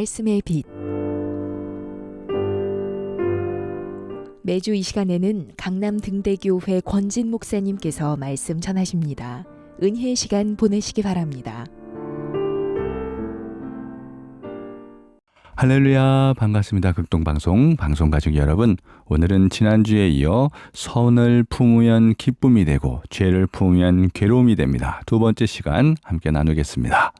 말씀의 빛. 매주 이 시간에는 강남 등대교회 권진 목사님께서 말씀 전하십니다. 은혜의 시간 보내시기 바랍니다. 할렐루야, 반갑습니다. 극동방송 방송가족 여러분, 오늘은 지난주에 이어 선을 품으면 기쁨이 되고 죄를 품으면 괴로움이 됩니다. 두 번째 시간 함께 나누겠습니다.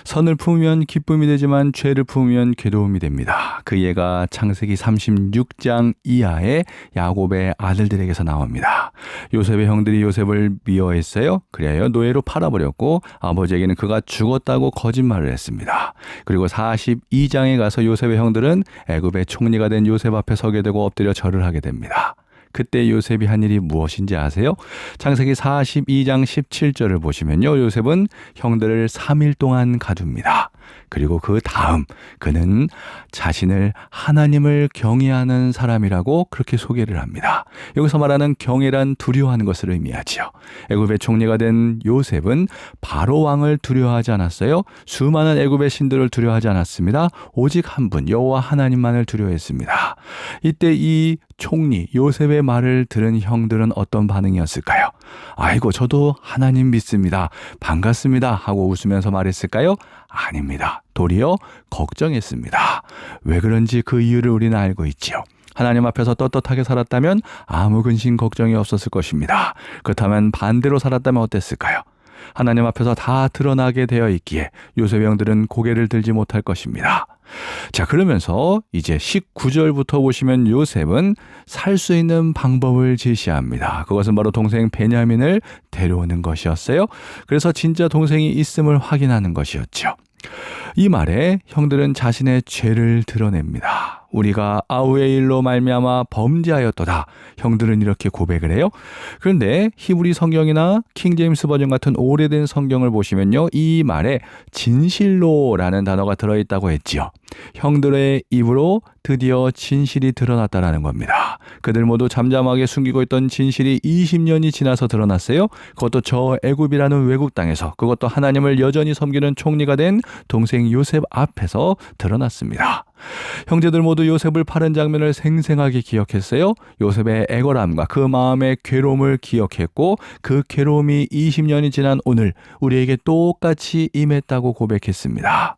선을 품으면 기쁨이 되지만 죄를 품으면 괴로움이 됩니다. 그 예가 창세기 36장 이하의 야곱의 아들들에게서 나옵니다. 요셉의 형들이 요셉을 미워했어요. 그리하여 노예로 팔아버렸고 아버지에게는 그가 죽었다고 거짓말을 했습니다. 그리고 42장에 가서 요셉의 형들은 애굽의 총리가 된 요셉 앞에 서게 되고 엎드려 절을 하게 됩니다. 그때 요셉이 한 일이 무엇인지 아세요? 창세기 42장 17절을 보시면요, 요셉은 형들을 3일 동안 가둡니다. 그리고 그 다음 그는 자신을 하나님을 경외하는 사람이라고 그렇게 소개를 합니다. 여기서 말하는 경외란 두려워하는 것을 의미하지요. 애굽의 총리가 된 요셉은 바로 왕을 두려워하지 않았어요. 수많은 애굽의 신들을 두려워하지 않았습니다. 오직 한 분, 여호와 하나님만을 두려워했습니다. 이때 이 총리 요셉의 말을 들은 형들은 어떤 반응이었을까요? 아이고, 저도 하나님 믿습니다. 반갑습니다 하고 웃으면서 말했을까요? 아닙니다. 도리어 걱정했습니다. 왜 그런지 그 이유를 우리는 알고 있지요. 하나님 앞에서 떳떳하게 살았다면 아무 근심 걱정이 없었을 것입니다. 그렇다면 반대로 살았다면 어땠을까요? 하나님 앞에서 다 드러나게 되어 있기에 요셉의 형들은 고개를 들지 못할 것입니다. 자, 그러면서 이제 19절부터 보시면 요셉은 살 수 있는 방법을 제시합니다. 그것은 바로 동생 베냐민을 데려오는 것이었어요. 그래서 진짜 동생이 있음을 확인하는 것이었죠. 이 말에 형들은 자신의 죄를 드러냅니다. 우리가 아우의 일로 말미암아 범죄하였도다. 형들은 이렇게 고백을 해요. 그런데 히브리 성경이나 킹제임스 버전 같은 오래된 성경을 보시면요, 이 말에 진실로라는 단어가 들어있다고 했지요. 형들의 입으로 드디어 진실이 드러났다라는 겁니다. 그들 모두 잠잠하게 숨기고 있던 진실이 20년이 지나서 드러났어요. 그것도 저 애굽이라는 외국 땅에서, 그것도 하나님을 여전히 섬기는 총리가 된 동생 요셉 앞에서 드러났습니다. 형제들 모두 요셉을 파는 장면을 생생하게 기억했어요. 요셉의 애걸함과 그 마음의 괴로움을 기억했고 그 괴로움이 20년이 지난 오늘 우리에게 똑같이 임했다고 고백했습니다.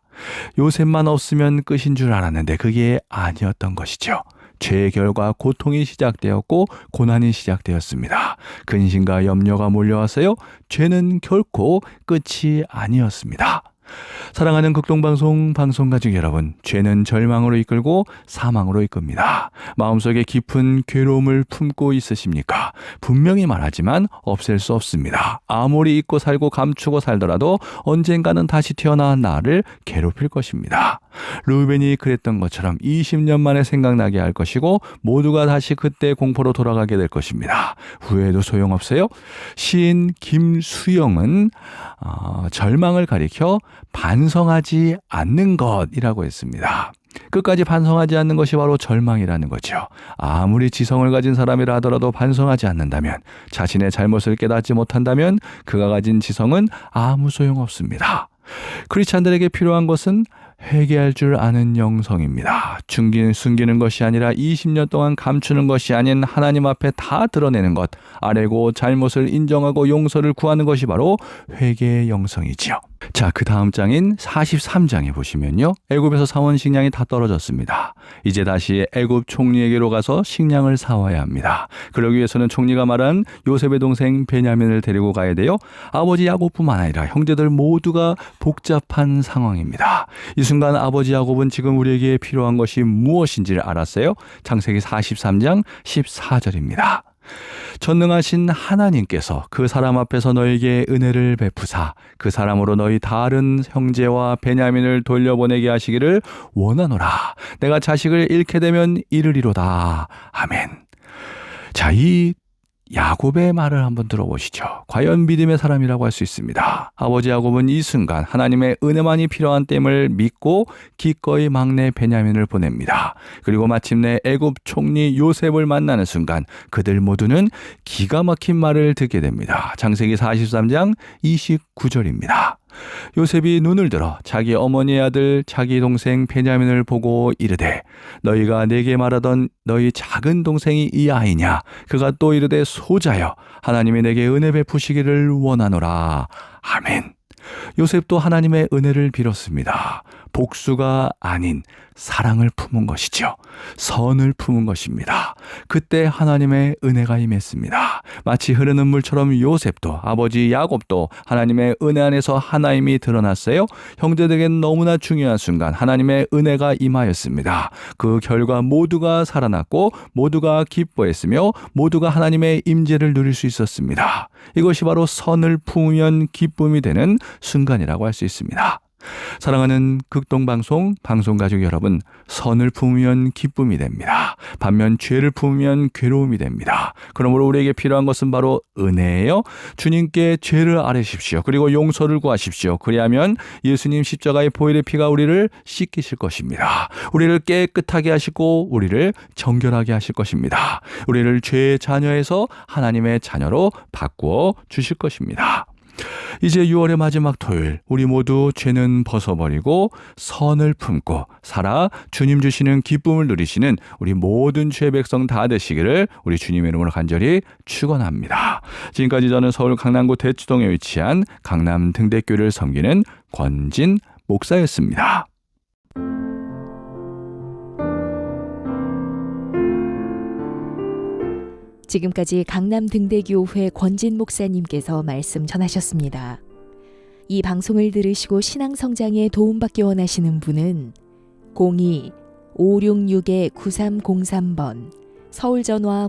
요셉만 없으면 끝인 줄 알았는데 그게 아니었던 것이죠. 죄의 결과 고통이 시작되었고 고난이 시작되었습니다. 근심과 염려가 몰려왔어요. 죄는 결코 끝이 아니었습니다. 사랑하는 극동방송 방송가족 여러분, 죄는 절망으로 이끌고 사망으로 이끕니다. 마음속에 깊은 괴로움을 품고 있으십니까? 분명히 말하지만 없앨 수 없습니다. 아무리 잊고 살고 감추고 살더라도 언젠가는 다시 태어나 나를 괴롭힐 것입니다. 루벤이 그랬던 것처럼 20년 만에 생각나게 할 것이고 모두가 다시 그때 공포로 돌아가게 될 것입니다. 후회해도 소용없어요. 시인 김수영은 절망을 가리켜 반성하지 않는 것이라고 했습니다. 끝까지 반성하지 않는 것이 바로 절망이라는 거죠. 아무리 지성을 가진 사람이라 하더라도 반성하지 않는다면, 자신의 잘못을 깨닫지 못한다면 그가 가진 지성은 아무 소용없습니다. 크리스찬들에게 필요한 것은 회개할 줄 아는 영성입니다. 숨기는 것이 아니라 20년 동안 감추는 것이 아닌 하나님 앞에 다 드러내는 것, 아뢰고 잘못을 인정하고 용서를 구하는 것이 바로 회개의 영성이지요. 자, 그 다음 장인 43장에 보시면요, 애굽에서 사온 식량이 다 떨어졌습니다. 이제 다시 애굽 총리에게로 가서 식량을 사와야 합니다. 그러기 위해서는 총리가 말한 요셉의 동생 베냐민을 데리고 가야 돼요. 아버지 야곱뿐만 아니라 형제들 모두가 복잡한 상황입니다. 이 순간 아버지 야곱은 지금 우리에게 필요한 것이 무엇인지를 알았어요. 창세기 43장 14절입니다. 전능하신 하나님께서 그 사람 앞에서 너에게 은혜를 베푸사 그 사람으로 너희 다른 형제와 베냐민을 돌려보내게 하시기를 원하노라. 내가 자식을 잃게 되면 이르리로다. 아멘. 자, 이 야곱의 말을 한번 들어보시죠. 과연 믿음의 사람이라고 할 수 있습니다. 아버지 야곱은 이 순간 하나님의 은혜만이 필요한 땜을 믿고 기꺼이 막내 베냐민을 보냅니다. 그리고 마침내 애굽 총리 요셉을 만나는 순간 그들 모두는 기가 막힌 말을 듣게 됩니다. 창세기 43장 29절입니다. 요셉이 눈을 들어 자기 어머니의 아들 자기 동생 베냐민을 보고 이르되 너희가 내게 말하던 너희 작은 동생이 이 아이냐? 그가 또 이르되 소자여 하나님이 내게 은혜 베푸시기를 원하노라. 아멘. 요셉도 하나님의 은혜를 빌었습니다. 복수가 아닌 사랑을 품은 것이죠. 선을 품은 것입니다. 그때 하나님의 은혜가 임했습니다. 마치 흐르는 물처럼 요셉도 아버지 야곱도 하나님의 은혜 안에서 하나님이 드러났어요. 형제들에겐 너무나 중요한 순간 하나님의 은혜가 임하였습니다. 그 결과 모두가 살아났고 모두가 기뻐했으며 모두가 하나님의 임재를 누릴 수 있었습니다. 이것이 바로 선을 품으면 기쁨이 되는 순간이라고 할 수 있습니다. 사랑하는 극동방송 방송가족 여러분, 선을 품으면 기쁨이 됩니다. 반면 죄를 품으면 괴로움이 됩니다. 그러므로 우리에게 필요한 것은 바로 은혜예요. 주님께 죄를 아뢰십시오. 그리고 용서를 구하십시오. 그리하면 예수님 십자가의 보혈의 피가 우리를 씻기실 것입니다. 우리를 깨끗하게 하시고 우리를 정결하게 하실 것입니다. 우리를 죄의 자녀에서 하나님의 자녀로 바꾸어 주실 것입니다. 이제 6월의 마지막 토요일, 우리 모두 죄는 벗어버리고 선을 품고 살아 주님 주시는 기쁨을 누리시는 우리 모든 죄 백성 다 되시기를 우리 주님의 이름으로 간절히 축원합니다. 지금까지 저는 서울 강남구 대치동에 위치한 강남 등대교를 섬기는 권진 목사였습니다. 지금까지 강남 등대교회 권진 목사님께서 말씀 전하셨습니다. 이 방송을 들으시고 신앙 성장에 도움받기 원하시는 분은 02-566-9303번, 서울 전화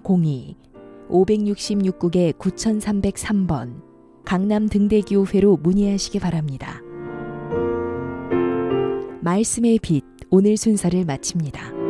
02-566-9303번, 강남 등대교회로 문의하시기 바랍니다. 말씀의 빛, 오늘 순서를 마칩니다.